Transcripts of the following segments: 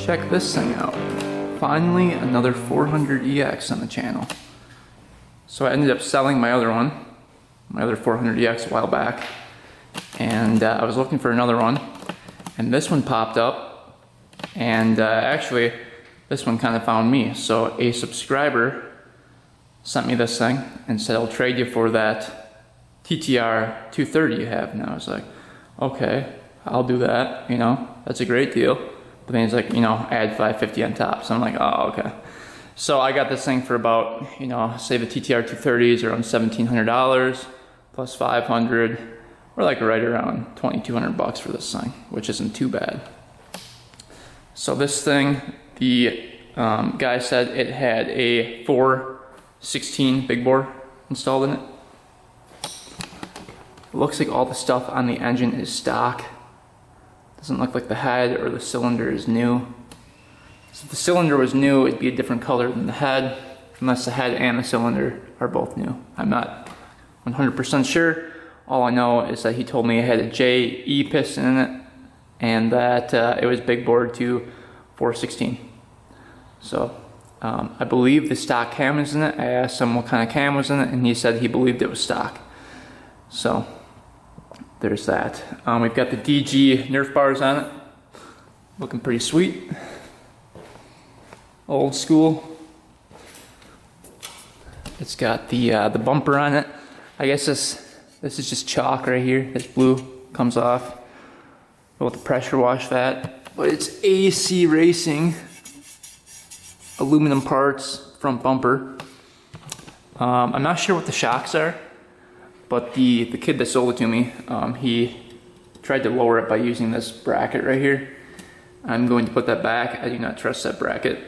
check this thing out. Finally, another 400EX on the channel. So I ended up selling my other one, my other 400EX a while back, and I was looking for another one, and this one popped up, and actually this one kind of found me. So a subscriber sent me this thing and said, I'll trade you for that TTR230 you have. And I was like, okay, I'll do that, you know, that's a great deal. But then he's like, you know, add $550 on top. So I'm like, oh, okay. So I got this thing for about, you know, say the TTR230 is around $1,700 plus 500. We're like right around 2,200 bucks for this thing, which isn't too bad. So this thing, the guy said it had a 416 big bore installed in it. It looks like all the stuff on the engine is stock. Doesn't look like the head or the cylinder is new. So if the cylinder was new, it'd be a different color than the head, unless the head and the cylinder are both new. I'm not 100% sure. All I know is that he told me it had a JE piston in it, and that it was big bored to 416. So I believe the stock cam was in it. I asked him what kind of cam was in it, and he said he believed it was stock. So there's that. We've got the DG Nerf bars on it, looking pretty sweet. Old school. It's got the bumper on it. I guess this is just chalk right here. This blue comes off. We'll have to pressure wash that. But it's AC Racing aluminum parts, front bumper. I'm not sure what the shocks are, but the kid that sold it to me, he tried to lower it by using this bracket right here. I'm going to put that back. I do not trust that bracket,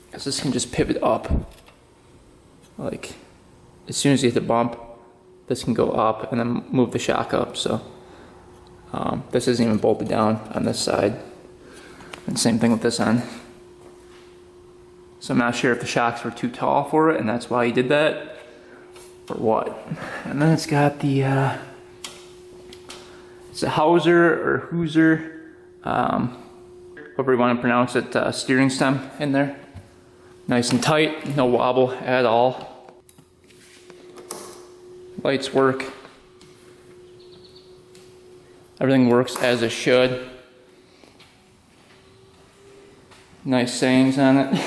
because this can just pivot up. Like, as soon as you hit the bump, this can go up and then move the shock up. So this isn't even bolted down on this side. And same thing with this end. So I'm not sure if the shocks were too tall for it and that's why he did that, or what. And then it's got the it's a Hauser or Hooser, however you want to pronounce it, steering stem in there. Nice and tight, no wobble at all. Lights work. Everything works as it should. Nice sayings on it.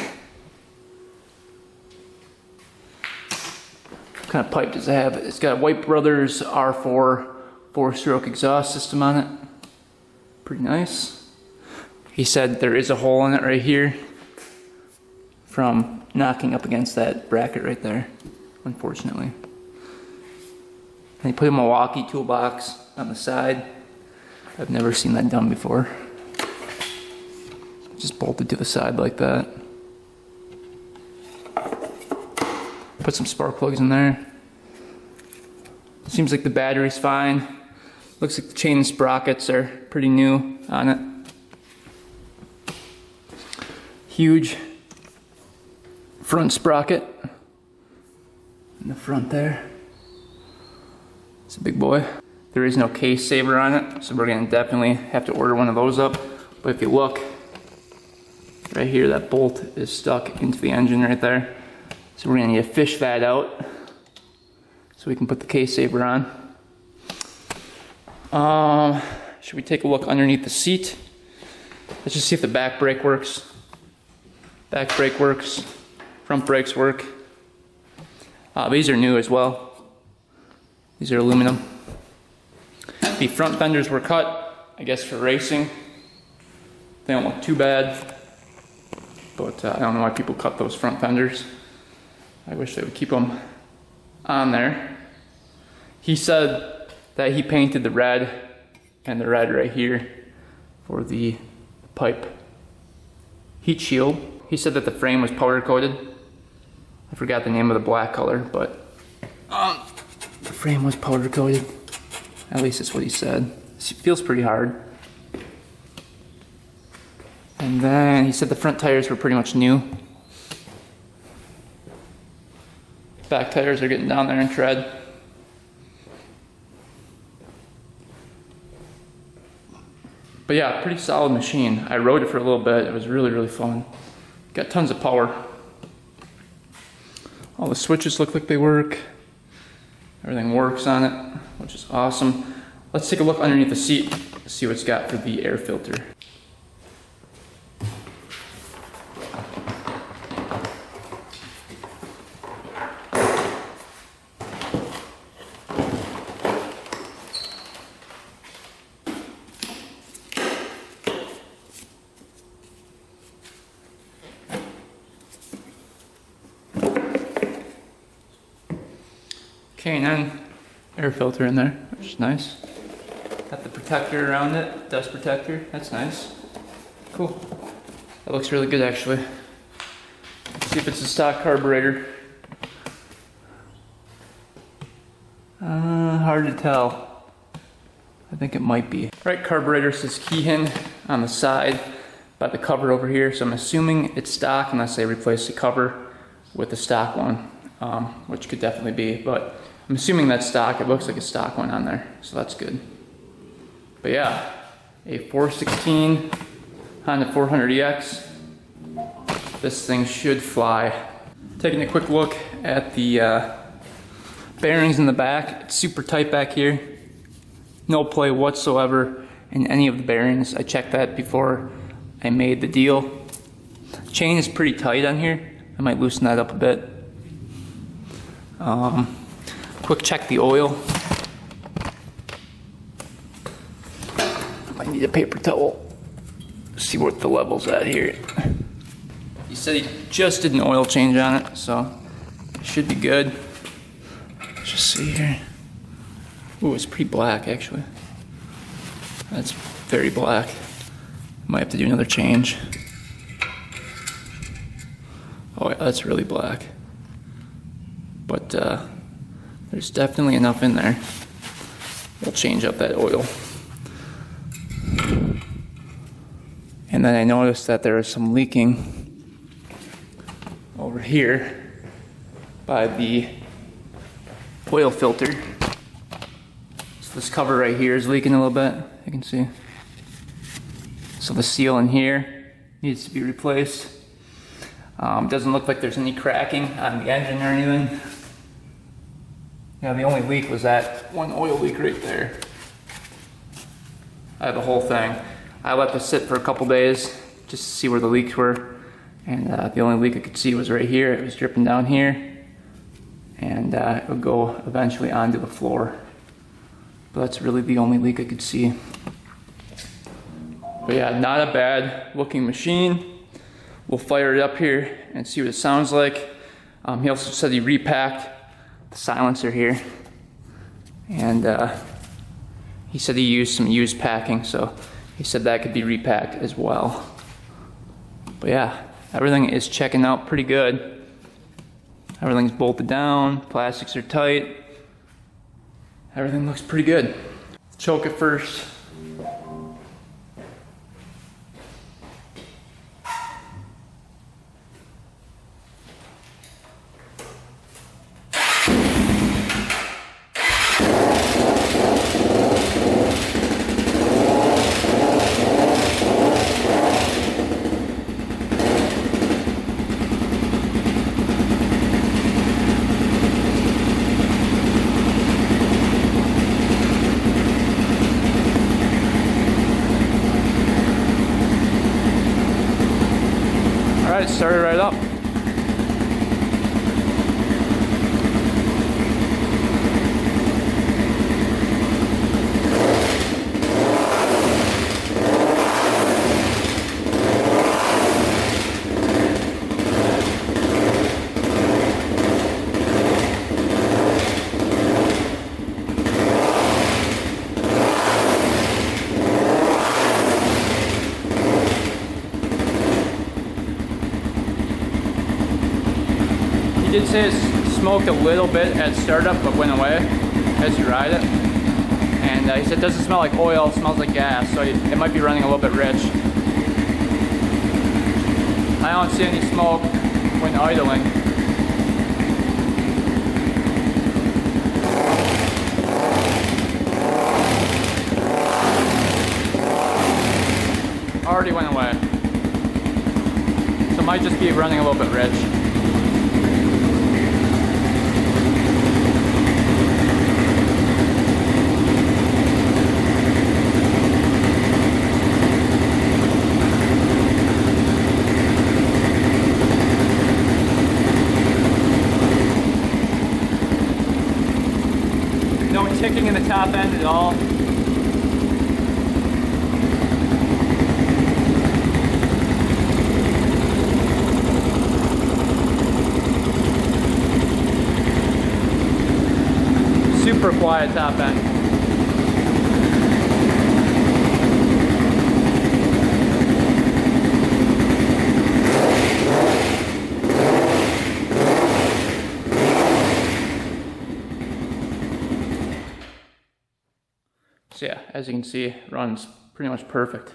What kind of pipe does it have? It's got White Brothers R4 4-stroke exhaust system on it. Pretty nice. He said there is a hole in it right here from knocking up against that bracket right there, unfortunately. And he put a Milwaukee toolbox on the side. I've never seen that done before. Just bolted to the side like that. Put some spark plugs in there. Seems like the battery's fine. Looks like the chain and sprockets are pretty new on it. Huge front sprocket in the front there. It's a big boy. There is no case saver on it, so we're gonna definitely have to order one of those up. But if you look right here, that bolt is stuck into the engine right there. So we're gonna need to fish that out so we can put the case saver on. Should we take a look underneath the seat? Let's just see if the back brake works. Back brake works. Front brakes work. These are new as well. These are aluminum. The front fenders were cut, I guess, for racing. They don't look too bad, but I don't know why people cut those front fenders. I wish they would keep them on there. He said that he painted the red and the red right here for the pipe heat shield. He said that the frame was powder coated. I forgot the name of the black color, but the frame was powder coated. At least that's what he said. It feels pretty hard. And then he said the front tires were pretty much new. Back tires are getting down there in tread. But yeah, pretty solid machine. I rode it for a little bit. It was really, really fun. Got tons of power. All the switches look like they work. Everything works on it, which is awesome. Let's take a look underneath the seat, see what it's got for the air filter. K&N air filter in there, which is nice. Got the protector around it, dust protector, that's nice. Cool. That looks really good actually. Let's see if it's a stock carburetor. Hard to tell. I think it might be. Right, carburetor says Keihin on the side by the cover over here, so I'm assuming it's stock unless they replace the cover with the stock one, which could definitely be, but I'm assuming that's stock. It looks like a stock one on there, so that's good. But yeah, a 416 Honda 400EX. This thing should fly. Taking a quick look at the bearings in the back. It's super tight back here. No play whatsoever in any of the bearings. I checked that before I made the deal. Chain is pretty tight on here. I might loosen that up a bit. Quick check the oil. I need a paper towel. See what the level's at here. He said he just did an oil change on it, so it should be good. Let's just see here. Ooh, it's pretty black actually. That's very black. Might have to do another change. Oh yeah, that's really black. But there's definitely enough in there. We'll change up that oil. And then I noticed that there is some leaking over here by the oil filter. So this cover right here is leaking a little bit, you can see. So the seal in here needs to be replaced. Doesn't look like there's any cracking on the engine or anything. Yeah, the only leak was that one oil leak right there. I have the whole thing. I let this sit for a couple days just to see where the leaks were. And the only leak I could see was right here. It was dripping down here. And it would go eventually onto the floor. But that's really the only leak I could see. But yeah, not a bad looking machine. We'll fire it up here and see what it sounds like. He also said he repacked the silencer here. And he said he used some used packing, so he said that could be repacked as well. But yeah, everything is checking out pretty good. Everything's bolted down, plastics are tight. Everything looks pretty good. Choke it first. Alright, started right up. He did say it smoked a little bit at startup, but went away as you ride it. And he said it doesn't smell like oil, it smells like gas, so it might be running a little bit rich. I don't see any smoke when idling. might just be running a little bit rich. No ticking in the top end at all. Super quiet top end. So yeah, as you can see, it runs pretty much perfect.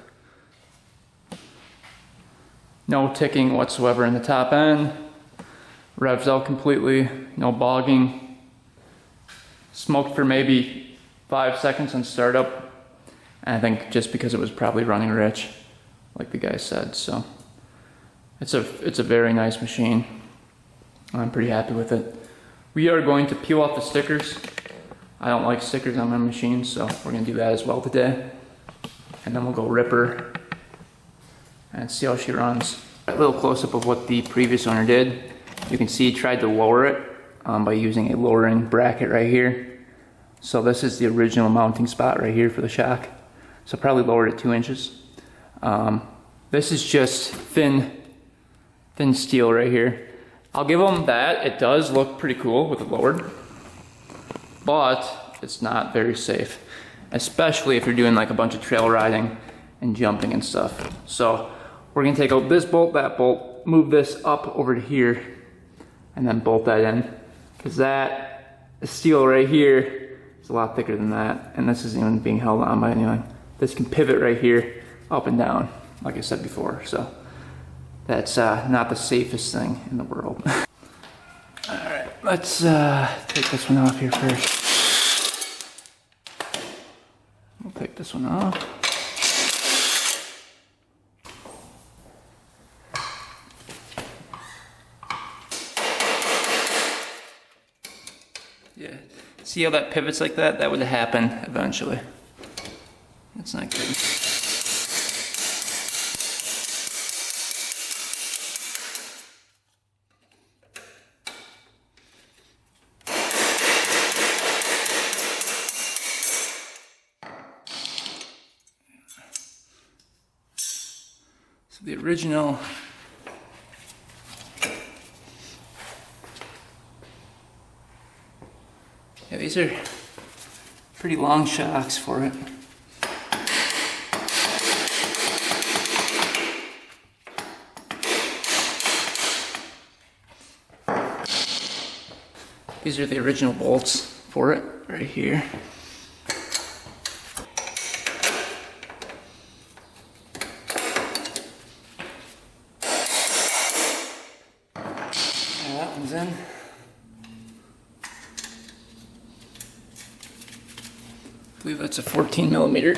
No ticking whatsoever in the top end. Revs out completely, no bogging. Smoked for maybe 5 seconds on startup, and I think just because it was probably running rich, like the guy said. So it's a very nice machine. I'm pretty happy with it. We are going to peel off the stickers. I don't like stickers on my machine, so we're gonna do that as well today. And then we'll go rip her and see how she runs. A little close-up of what the previous owner did. You can see he tried to lower it by using a lowering bracket right here. So this is the original mounting spot right here for the shock. So probably lowered it 2 inches. This is just thin steel right here. I'll give them that. It does look pretty cool with it lowered, but it's not very safe, especially if you're doing like a bunch of trail riding and jumping and stuff. So we're gonna take out this bolt, that bolt, move this up over to here, and then bolt that in, because that steel right here is a lot thicker than that, and this isn't even being held on by anything. This can pivot right here, up and down, like I said before. So that's not the safest thing in the world. All right, let's take this one off here first. We'll take this one off. Yeah, see how that pivots like that? That would happen eventually. That's not good. So the original yeah, these are pretty long shocks for it. These are the original bolts for it, right here. Yeah, that one's in. I believe that's a 14 millimeter.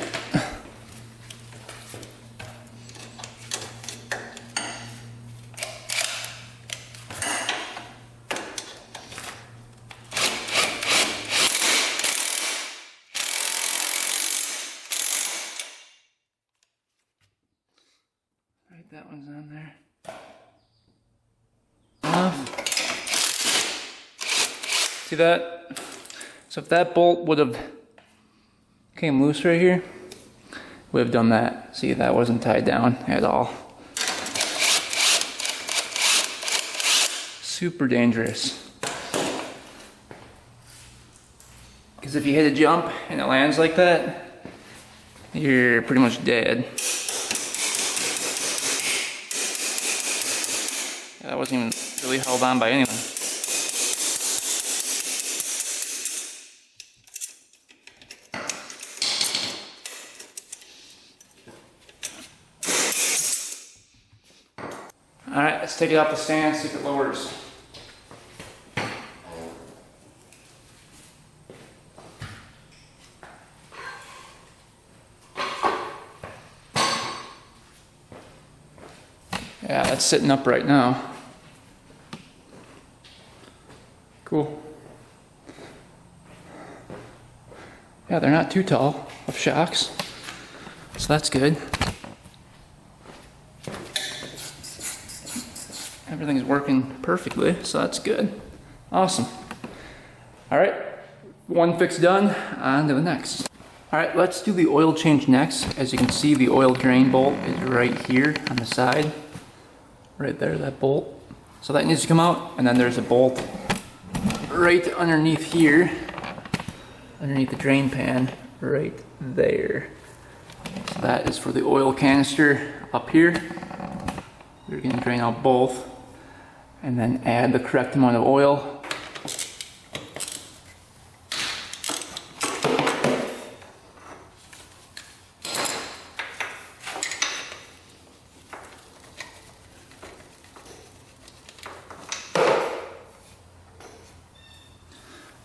Right, that one's on there. See that? So if that bolt would have came loose right here, would have done that. See, that wasn't tied down at all. Super dangerous. Because if you hit a jump and it lands like that, you're pretty much dead. That wasn't even really held on by anything. All right, let's take it off the stand, see if it lowers. Yeah, that's sitting up right now. Cool. Yeah, they're not too tall of shocks, so that's good. Everything's working perfectly, so that's good. Awesome. All right, one fix done, on to the next. All right, let's do the oil change next. As you can see, the oil drain bolt is right here on the side. Right there, that bolt. So that needs to come out, and then there's a bolt right underneath here, underneath the drain pan, right there. So that is for the oil canister up here. We're gonna drain out both, and then add the correct amount of oil.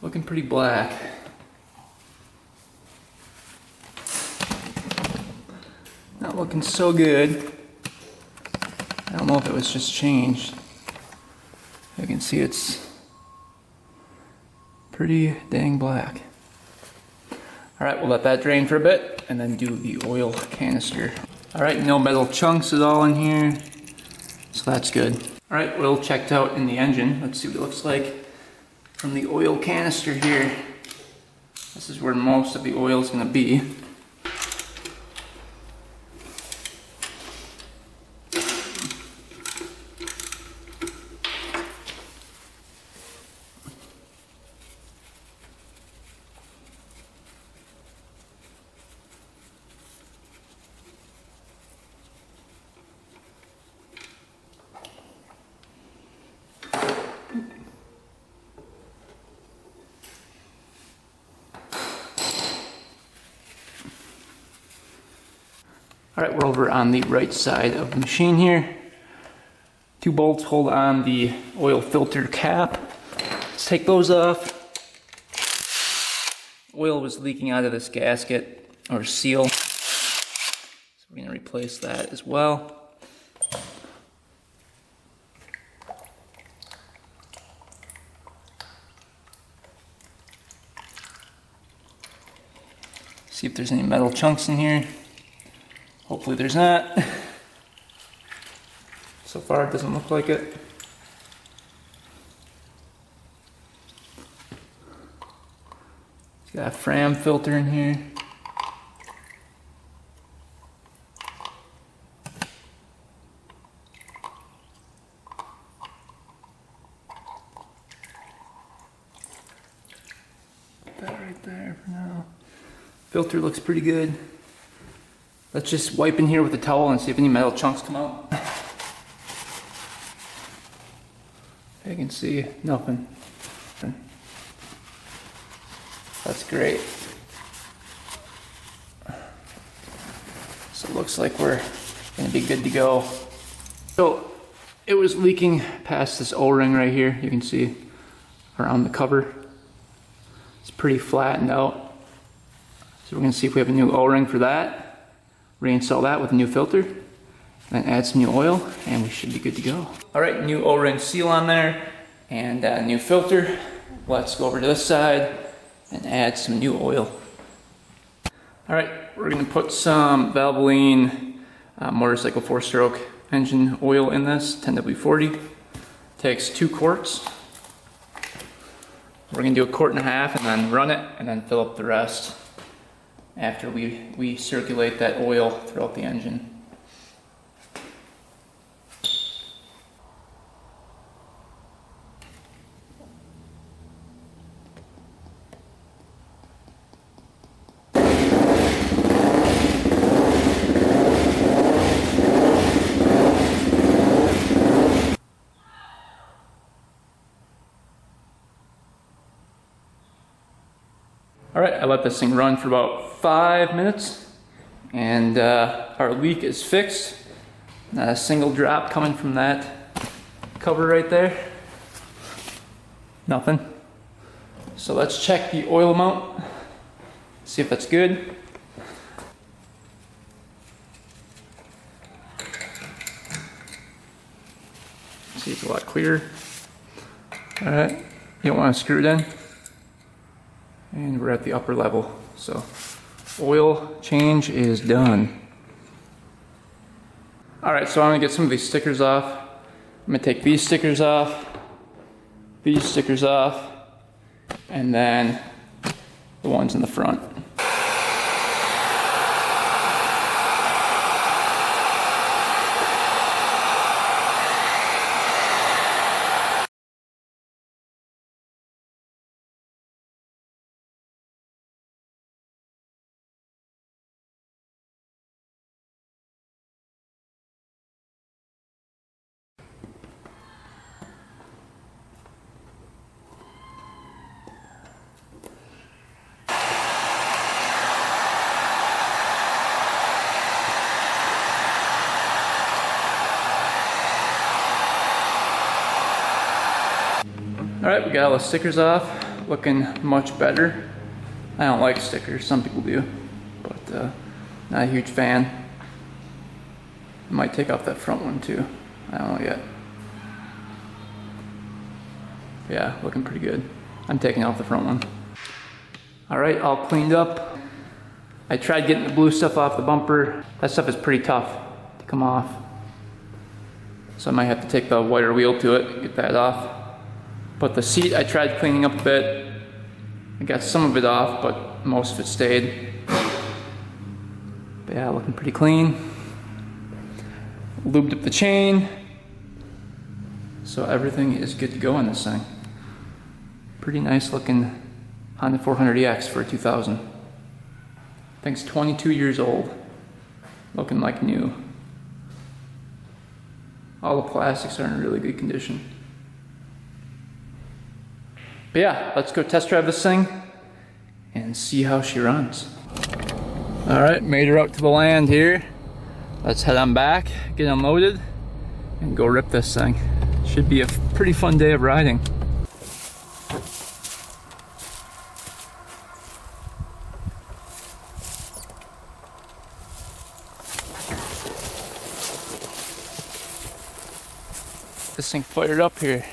Looking pretty black. Not looking so good. I don't know if it was just changed. You can see it's pretty dang black. Alright, we'll let that drain for a bit and then do the oil canister. Alright, no metal chunks at all in here, so that's good. Alright, oil checked out in the engine. Let's see what it looks like from the oil canister here. This is where most of the oil is going to be. Alright, we're over on the right side of the machine here. Two bolts hold on the oil filter cap. Let's take those off. Oil was leaking out of this gasket or seal, so we're going to replace that as well. See if there's any metal chunks in here. Hopefully there's not. So far it doesn't look like it. It's got a Fram filter in here. Put that right there for now. Filter looks pretty good. Let's just wipe in here with a towel and see if any metal chunks come out. You can see nothing. That's great. So it looks like we're gonna be good to go. So it was leaking past this O-ring right here. You can see around the cover. It's pretty flattened out. So we're gonna see if we have a new O-ring for that. Reinstall that with a new filter, then add some new oil, and we should be good to go. All right, new O-ring seal on there, and a new filter. Let's go over to this side and add some new oil. All right, we're gonna put some Valvoline motorcycle 4-stroke engine oil in this, 10W40. Takes 2 quarts. We're gonna do 1.5 quarts and then run it, and then fill up the rest after we circulate that oil throughout the engine. Alright, I let this thing run for about 5 minutes, and our leak is fixed. Not a single drop coming from that cover right there. Nothing. So let's check the oil amount, see if that's good. clear. Alright, you don't want to screw it in. And we're at the upper level. So oil change is done. Alright, so I'm going to get some of these stickers off. I'm going to take these stickers off, and then the ones in the front. Alright, we got all the stickers off, looking much better. I don't like stickers, some people do, but not a huge fan. I might take off that front one too, I don't know yet. Yeah, looking pretty good. I'm taking off the front one. Alright, all cleaned up. I tried getting the blue stuff off the bumper. That stuff is pretty tough to come off. So I might have to take the wire wheel to it, get that off. But the seat, I tried cleaning up a bit. I got some of it off, but most of it stayed. But yeah, looking pretty clean. Lubed up the chain. So everything is good to go on this thing. Pretty nice looking Honda 400EX for a 2000. I think it's 22 years old. Looking like new. All the plastics are in really good condition. But yeah, let's go test drive this thing and see how she runs. Alright, made her out to the land here. Let's head on back, get unloaded, and go rip this thing. Should be a pretty fun day of riding. This thing fired up here.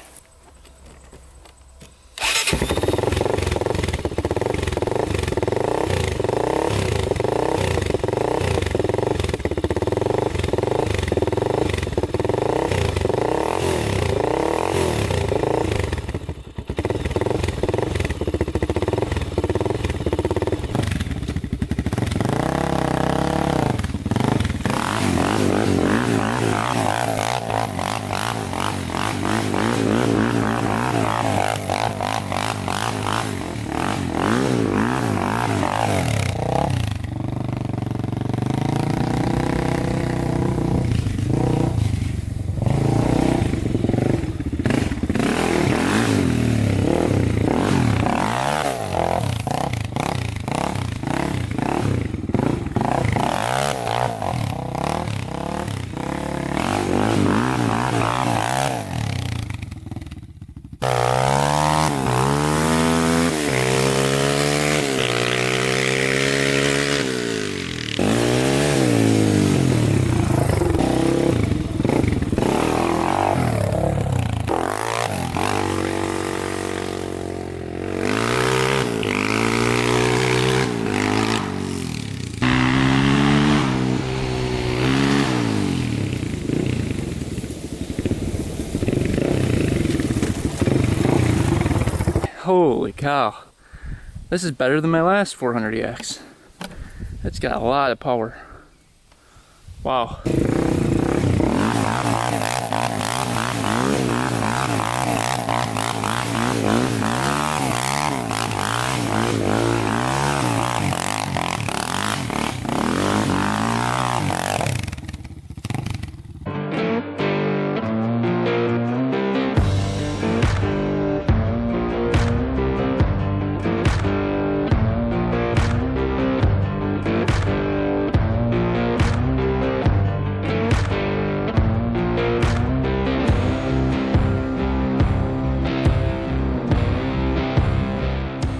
Holy cow. This is better than my last 400EX. It's got a lot of power. Wow.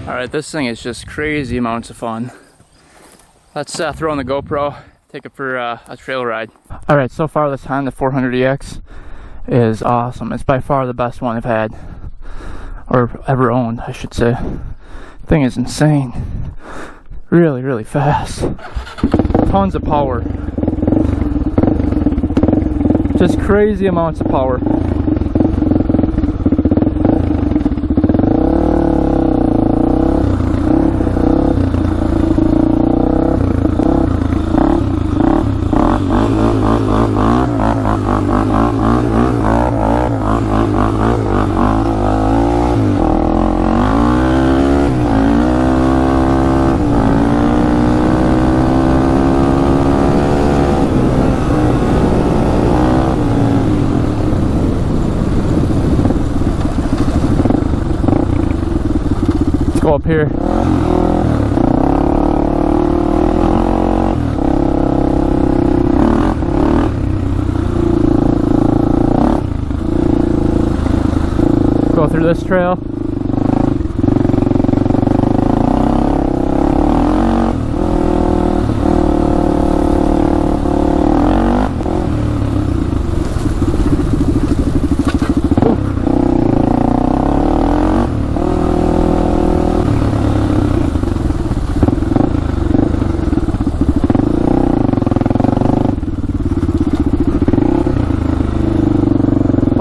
Alright, this thing is just crazy amounts of fun. Let's throw on the GoPro, take it for a trail ride. Alright, so far this Honda 400EX is awesome. It's by far the best one I've had, or ever owned, I should say. Thing is insane. Really, really fast. Tons of power. Just crazy amounts of power. Go up here. Go through this trail.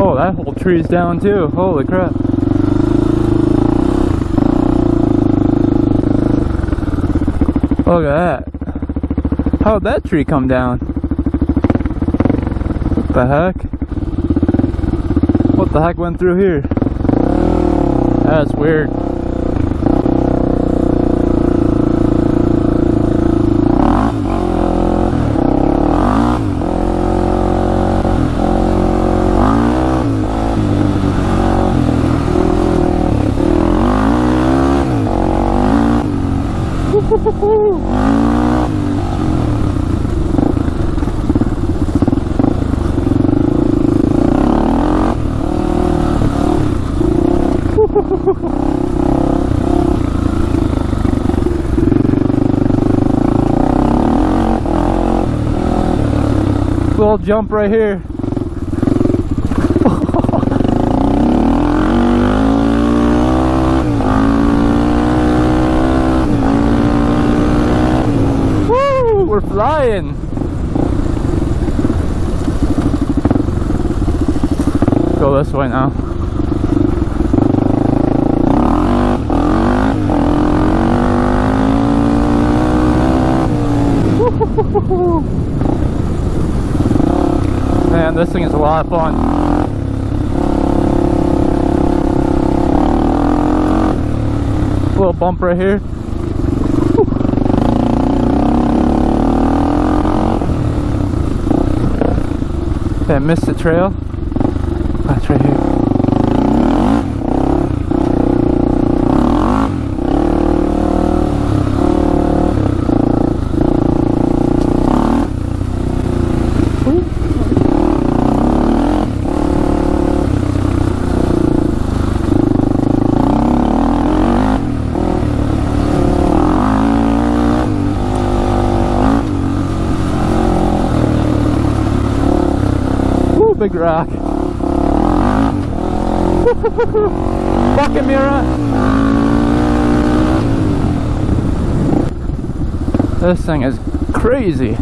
Oh, that whole tree's down too. Holy crap. Look at that. How'd that tree come down? What the heck? What the heck went through here? That's weird. Little jump right here. Woo, we're flying. Go this way now. Man, this thing is a lot of fun. Little bump right here. Did I miss the trail? That's right here. Big rock. Fucking mirror. This thing is crazy.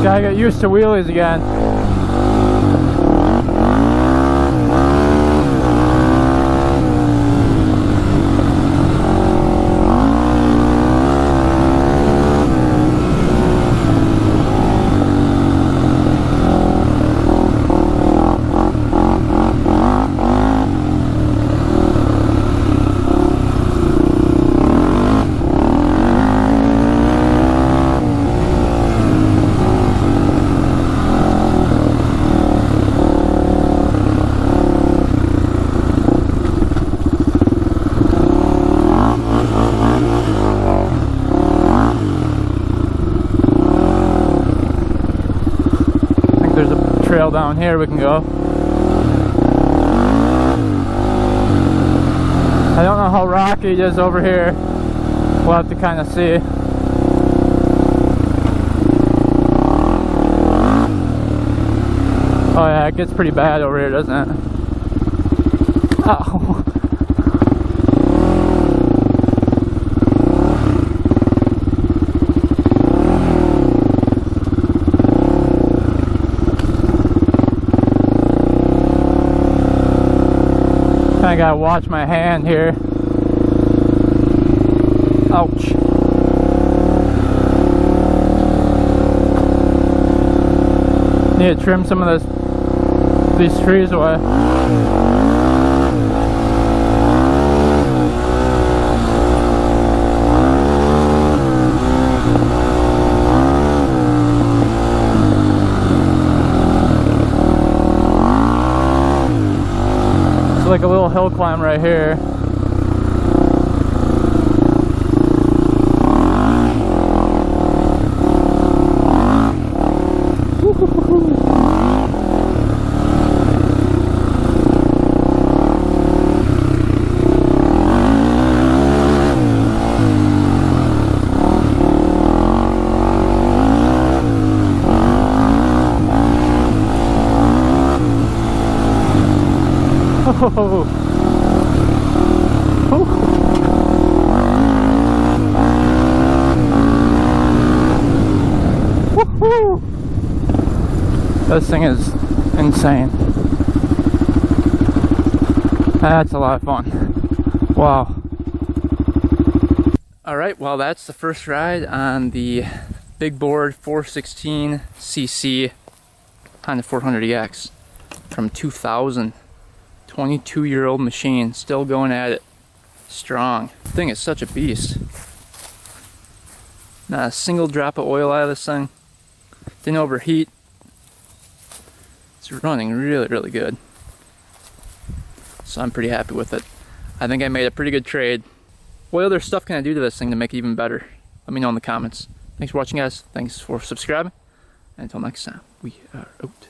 Gotta get used to wheelies again. trail down here we can go. I don't know how rocky it is over here. We'll have to kind of see. Oh yeah, it gets pretty bad over here, doesn't it? Oh. I gotta watch my hand here. Ouch. Need to trim some of these trees away. It's like a little hill climb right here. Oh. Woohoo! This thing is insane. That's a lot of fun. Wow. Alright, well that's the first ride on the big board 416cc Honda 400EX from 2000. 22-year-old machine, still going at it strong. The thing is such a beast. Not a single drop of oil out of this thing. Didn't overheat. It's running really, really good. So I'm pretty happy with it. I think I made a pretty good trade. What other stuff can I do to this thing to make it even better? Let me know in the comments. Thanks for watching, guys. Thanks for subscribing. And until next time, we are out.